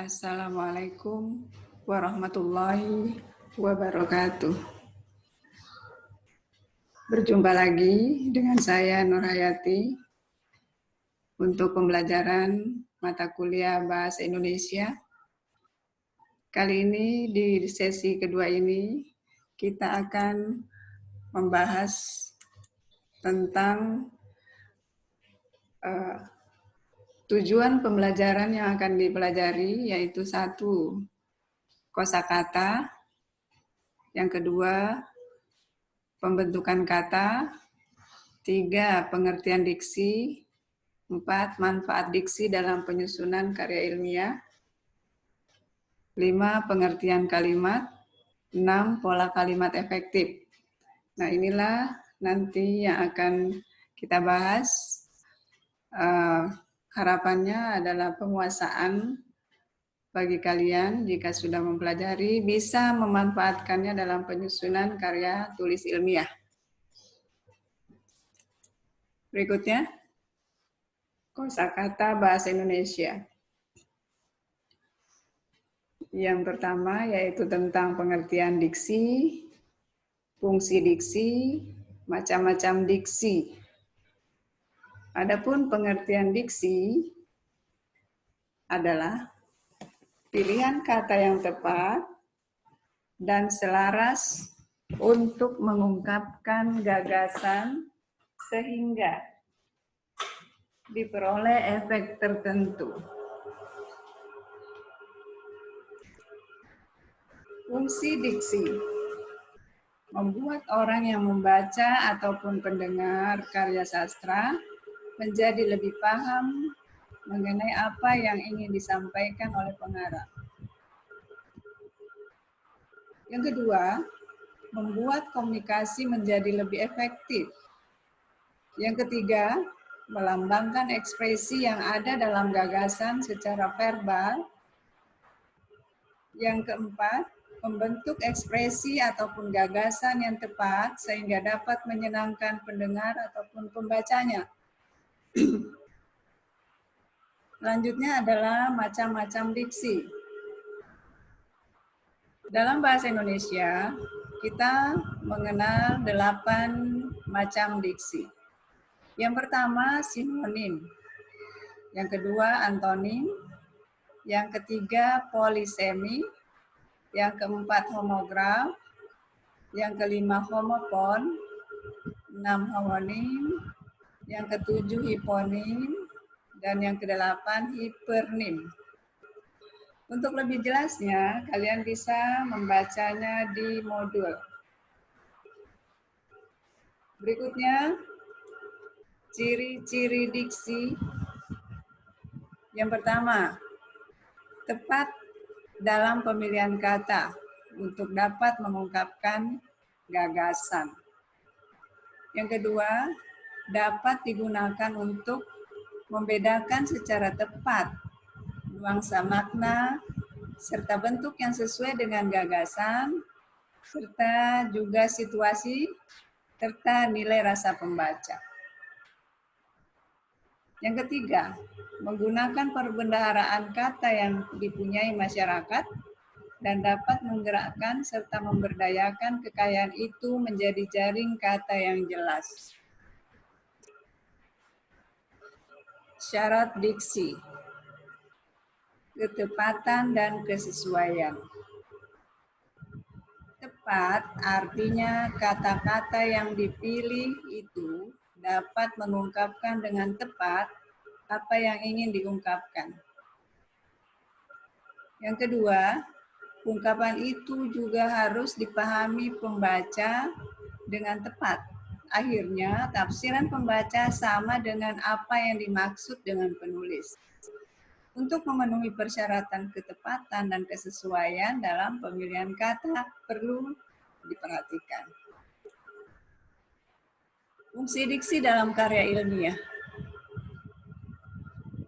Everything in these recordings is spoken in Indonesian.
Assalamualaikum warahmatullahi wabarakatuh. Berjumpa lagi dengan saya Nur Hayati untuk pembelajaran mata kuliah Bahasa Indonesia. Kali ini di sesi kedua ini kita akan membahas tentang tujuan pembelajaran yang akan dipelajari, yaitu 1. Kosakata, yang kedua pembentukan kata, 3. Pengertian diksi, 4. Manfaat diksi dalam penyusunan karya ilmiah, 5. Pengertian kalimat, 6. Pola kalimat efektif. Nah, inilah nanti yang akan kita bahas. Harapannya adalah penguasaan bagi kalian jika sudah mempelajari bisa memanfaatkannya dalam penyusunan karya tulis ilmiah. Berikutnya, kosakata bahasa Indonesia. Yang pertama yaitu tentang pengertian diksi, fungsi diksi, macam-macam diksi. Adapun pengertian diksi adalah pilihan kata yang tepat dan selaras untuk mengungkapkan gagasan sehingga diperoleh efek tertentu. Fungsi diksi membuat orang yang membaca ataupun pendengar karya sastra menjadi lebih paham mengenai apa yang ingin disampaikan oleh pengarang. Yang kedua, membuat komunikasi menjadi lebih efektif. Yang ketiga, melambangkan ekspresi yang ada dalam gagasan secara verbal. Yang keempat, membentuk ekspresi ataupun gagasan yang tepat sehingga dapat menyenangkan pendengar ataupun pembacanya. Selanjutnya adalah macam-macam diksi. Dalam bahasa Indonesia, kita mengenal 8 macam diksi. Yang pertama, sinonim. Yang kedua, antonim. Yang ketiga, polisemi. Yang keempat, homograf. Yang kelima, homopon. 6, homonim. Yang ketujuh, hiponim. Dan yang kedelapan, hipernim. Untuk lebih jelasnya, kalian bisa membacanya di modul. Berikutnya, ciri-ciri diksi. Yang pertama, tepat dalam pemilihan kata untuk dapat mengungkapkan gagasan. Yang kedua, dapat digunakan untuk membedakan secara tepat nuansa makna serta bentuk yang sesuai dengan gagasan, serta juga situasi, serta nilai rasa pembaca. Yang ketiga, menggunakan perbendaharaan kata yang dipunyai masyarakat dan dapat menggerakkan serta memberdayakan kekayaan itu menjadi jaring kata yang jelas. Syarat diksi, ketepatan dan kesesuaian. Tepat artinya kata-kata yang dipilih itu dapat mengungkapkan dengan tepat apa yang ingin diungkapkan. Yang kedua, ungkapan itu juga harus dipahami pembaca dengan tepat. Akhirnya, tafsiran pembaca sama dengan apa yang dimaksud dengan penulis. Untuk memenuhi persyaratan ketepatan dan kesesuaian dalam pemilihan kata perlu diperhatikan. Fungsi diksi dalam karya ilmiah.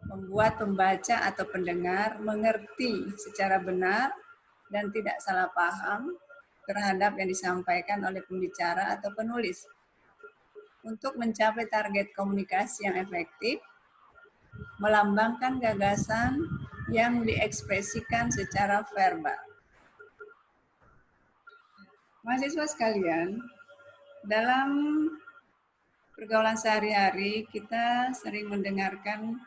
Membuat pembaca atau pendengar mengerti secara benar dan tidak salah paham terhadap yang disampaikan oleh pembicara atau penulis. Untuk mencapai target komunikasi yang efektif, melambangkan gagasan yang diekspresikan secara verbal. Mahasiswa sekalian, dalam pergaulan sehari-hari kita sering mendengarkan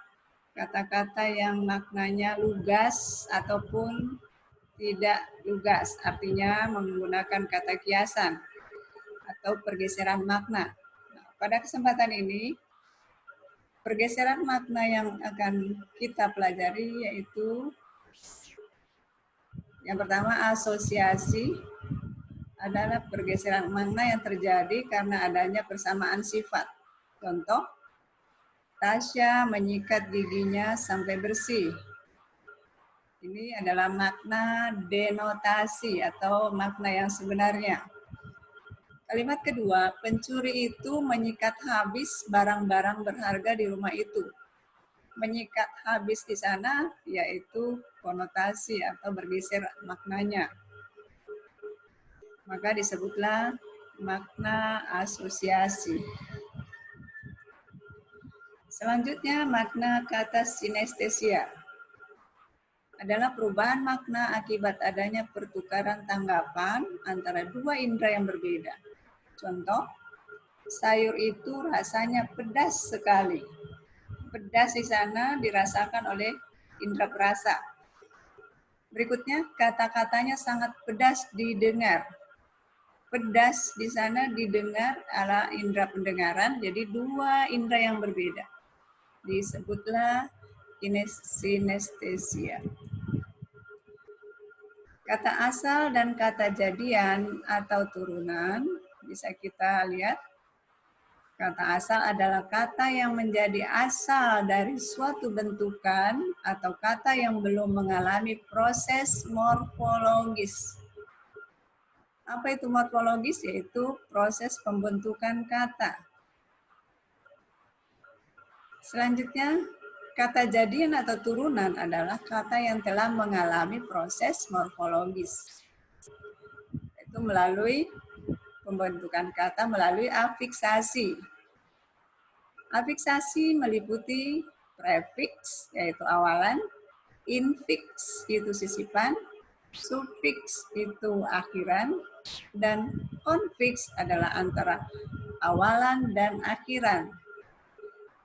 kata-kata yang maknanya lugas ataupun tidak lugas, artinya menggunakan kata kiasan atau pergeseran makna. Nah, pada kesempatan ini, pergeseran makna yang akan kita pelajari yaitu yang pertama, asosiasi adalah pergeseran makna yang terjadi karena adanya persamaan sifat. Contoh, Tasya menyikat giginya sampai bersih. Ini adalah makna denotasi atau makna yang sebenarnya. Kalimat kedua, pencuri itu menyikat habis barang-barang berharga di rumah itu. Menyikat habis di sana yaitu konotasi atau bergeser maknanya. Maka disebutlah makna asosiasi. Selanjutnya, makna kata sinestesia adalah perubahan makna akibat adanya pertukaran tanggapan antara dua indera yang berbeda. Contoh, sayur itu rasanya pedas sekali. Pedas di sana dirasakan oleh indera perasa. Berikutnya, kata-katanya sangat pedas didengar. Pedas di sana didengar ala indera pendengaran, jadi dua indera yang berbeda. Disebutlah sinestesia. Kata asal dan kata jadian atau turunan bisa kita lihat. Kata asal adalah kata yang menjadi asal dari suatu bentukan atau kata yang belum mengalami proses morfologis. Apa itu morfologis? Yaitu proses pembentukan kata. Selanjutnya, kata jadian atau turunan adalah kata yang telah mengalami proses morfologis. Itu melalui pembentukan kata melalui afiksasi. Afiksasi meliputi prefiks, yaitu awalan, infiks, itu sisipan, sufiks, itu akhiran, dan konfiks adalah antara awalan dan akhiran.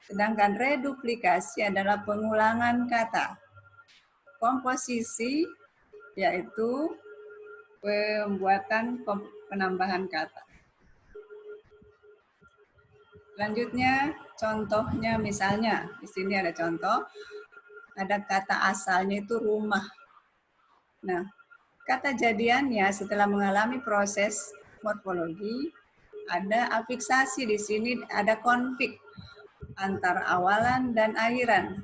Sedangkan reduplikasi adalah pengulangan kata. Komposisi yaitu pembuatan penambahan kata. Selanjutnya, contohnya misalnya, di sini ada contoh, ada kata asalnya itu rumah. Nah, kata jadiannya setelah mengalami proses morfologi, ada afiksasi di sini, ada konflik antara awalan dan akhiran.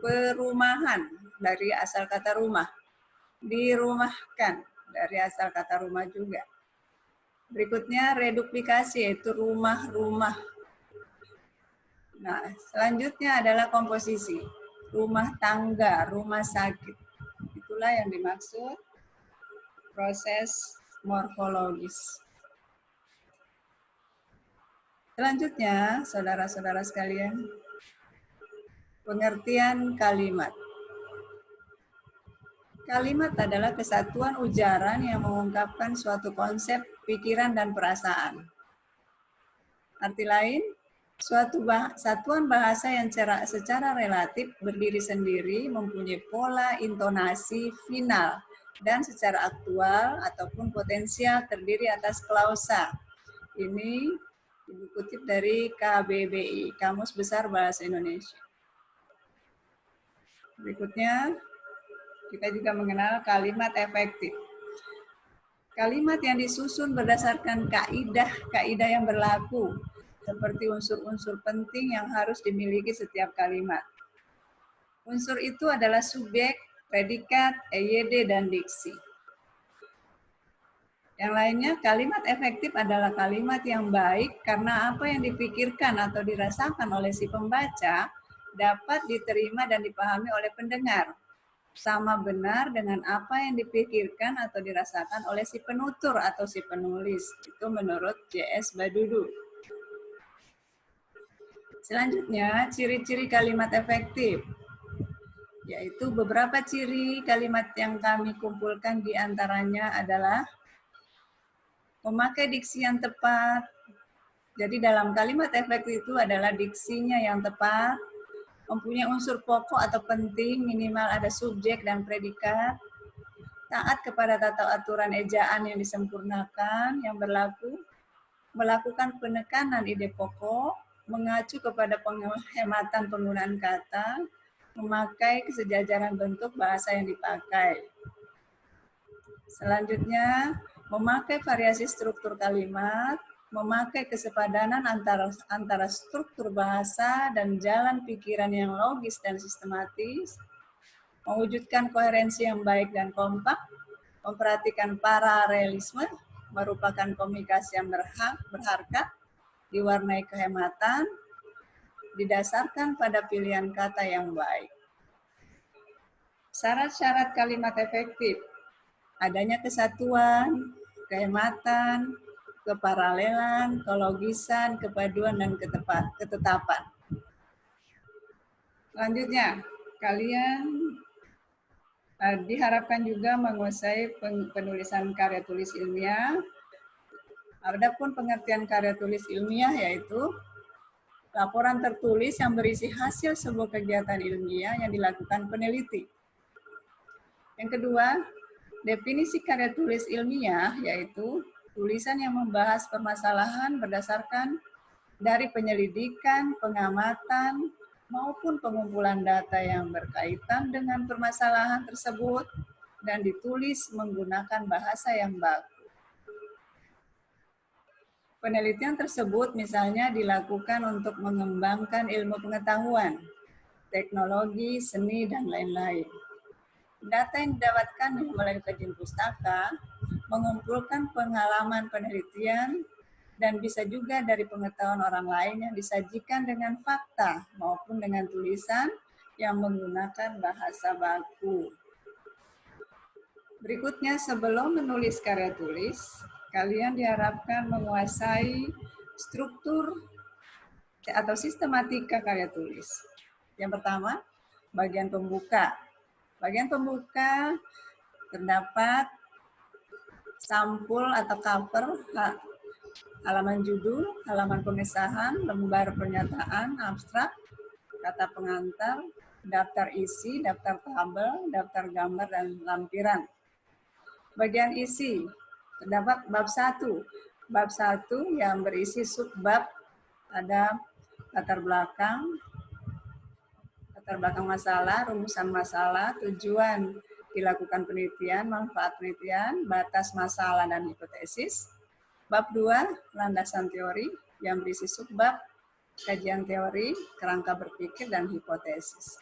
Perumahan dari asal kata rumah. Dirumahkan dari asal kata rumah juga. Berikutnya reduplikasi yaitu rumah-rumah. Nah, selanjutnya adalah komposisi. Rumah tangga, rumah sakit. Itulah yang dimaksud proses morfologis. Selanjutnya, saudara-saudara sekalian, pengertian kalimat. Kalimat adalah kesatuan ujaran yang mengungkapkan suatu konsep, pikiran, dan perasaan. Arti lain, suatu satuan bahasa yang secara relatif berdiri sendiri, mempunyai pola intonasi final, dan secara aktual ataupun potensial terdiri atas klausa. Ini dikutip dari KBBI, Kamus Besar Bahasa Indonesia. Berikutnya, kita juga mengenal kalimat efektif. Kalimat yang disusun berdasarkan kaidah yang berlaku, seperti unsur-unsur penting yang harus dimiliki setiap kalimat. Unsur itu adalah subjek, predikat, EYD, dan diksi. Yang lainnya, kalimat efektif adalah kalimat yang baik karena apa yang dipikirkan atau dirasakan oleh si pembaca dapat diterima dan dipahami oleh pendengar. Sama benar dengan apa yang dipikirkan atau dirasakan oleh si penutur atau si penulis. Itu menurut J.S. Badudu. Selanjutnya, ciri-ciri kalimat efektif. yaitu beberapa ciri kalimat yang kami kumpulkan di antaranya adalah memakai diksi yang tepat. Jadi dalam kalimat efektif itu adalah diksinya yang tepat, mempunyai unsur pokok atau penting, minimal ada subjek dan predikat, taat kepada tata aturan ejaan yang disempurnakan, yang berlaku, melakukan penekanan ide pokok, mengacu kepada penghematan penggunaan kata, memakai kesejajaran bentuk bahasa yang dipakai. Selanjutnya, memakai variasi struktur kalimat, memakai kesepadanan antara struktur bahasa dan jalan pikiran yang logis dan sistematis, mewujudkan koherensi yang baik dan kompak, memperhatikan paralelisme, merupakan komunikasi yang berharkat, diwarnai kehematan, didasarkan pada pilihan kata yang baik. Syarat-syarat kalimat efektif, adanya kesatuan, kehematan, keparalelan, kelogisan, kepaduan, dan ketetapan. Selanjutnya, kalian diharapkan juga menguasai penulisan karya tulis ilmiah. Adapun pengertian karya tulis ilmiah yaitu laporan tertulis yang berisi hasil sebuah kegiatan ilmiah yang dilakukan peneliti. Yang kedua, definisi karya tulis ilmiah yaitu tulisan yang membahas permasalahan berdasarkan dari penyelidikan, pengamatan, maupun pengumpulan data yang berkaitan dengan permasalahan tersebut dan ditulis menggunakan bahasa yang baku. Penelitian tersebut misalnya dilakukan untuk mengembangkan ilmu pengetahuan, teknologi, seni, dan lain-lain. Data yang didapatkan melalui kajian pustaka mengumpulkan pengalaman penelitian dan bisa juga dari pengetahuan orang lain yang disajikan dengan fakta maupun dengan tulisan yang menggunakan bahasa baku. Berikutnya, sebelum menulis karya tulis, kalian diharapkan menguasai struktur atau sistematika karya tulis. Yang pertama, bagian pembuka. Bagian pembuka terdapat sampul atau cover, halaman judul, halaman pengesahan, lembar pernyataan, abstrak, kata pengantar, daftar isi, daftar tabel, daftar gambar, dan lampiran. Bagian isi, terdapat bab 1. Bab 1 yang berisi subbab, ada latar belakang masalah, rumusan masalah, tujuan dilakukan penelitian, manfaat penelitian, batas masalah, dan hipotesis. Bab 2, landasan teori yang berisi subbab, kajian teori, kerangka berpikir, dan hipotesis.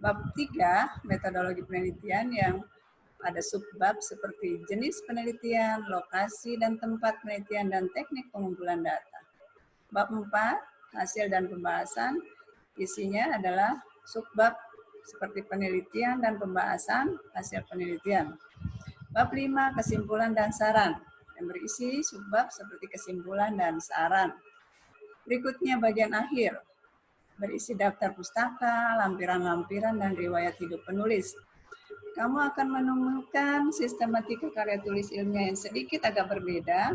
Bab 3, metodologi penelitian yang ada subbab seperti jenis penelitian, lokasi dan tempat penelitian, dan teknik pengumpulan data. Bab 4, hasil dan pembahasan, isinya adalah subbab seperti penelitian dan pembahasan hasil penelitian. Bab 5, kesimpulan dan saran, yang berisi subbab seperti kesimpulan dan saran. Berikutnya bagian akhir, berisi daftar pustaka, lampiran-lampiran, dan riwayat hidup penulis. Kamu akan menemukan sistematika karya tulis ilmiah yang sedikit agak berbeda.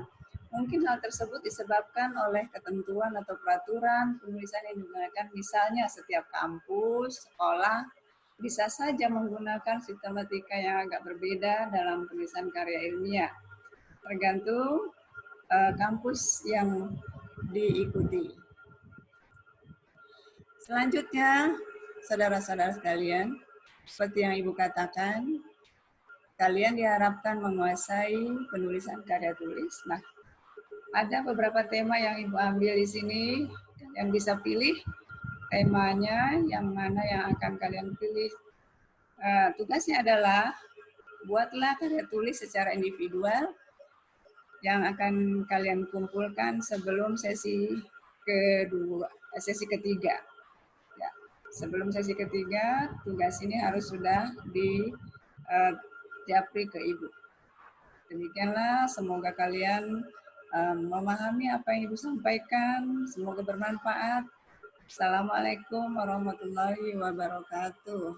Mungkin hal tersebut disebabkan oleh ketentuan atau peraturan penulisan yang digunakan. Misalnya setiap kampus, sekolah, bisa saja menggunakan sistematika yang agak berbeda dalam penulisan karya ilmiah. Tergantung kampus yang diikuti. Selanjutnya, saudara-saudara sekalian, seperti yang Ibu katakan, kalian diharapkan menguasai penulisan karya tulis. Nah, ada beberapa tema yang Ibu ambil di sini, yang bisa pilih temanya, yang mana yang akan kalian pilih. Tugasnya adalah buatlah karya tulis secara individual yang akan kalian kumpulkan sebelum sesi ketiga. Ya, sebelum sesi ketiga, tugas ini harus sudah japri ke Ibu. Demikianlah, semoga kalian memahami apa yang Ibu sampaikan, semoga bermanfaat. Assalamualaikum warahmatullahi wabarakatuh.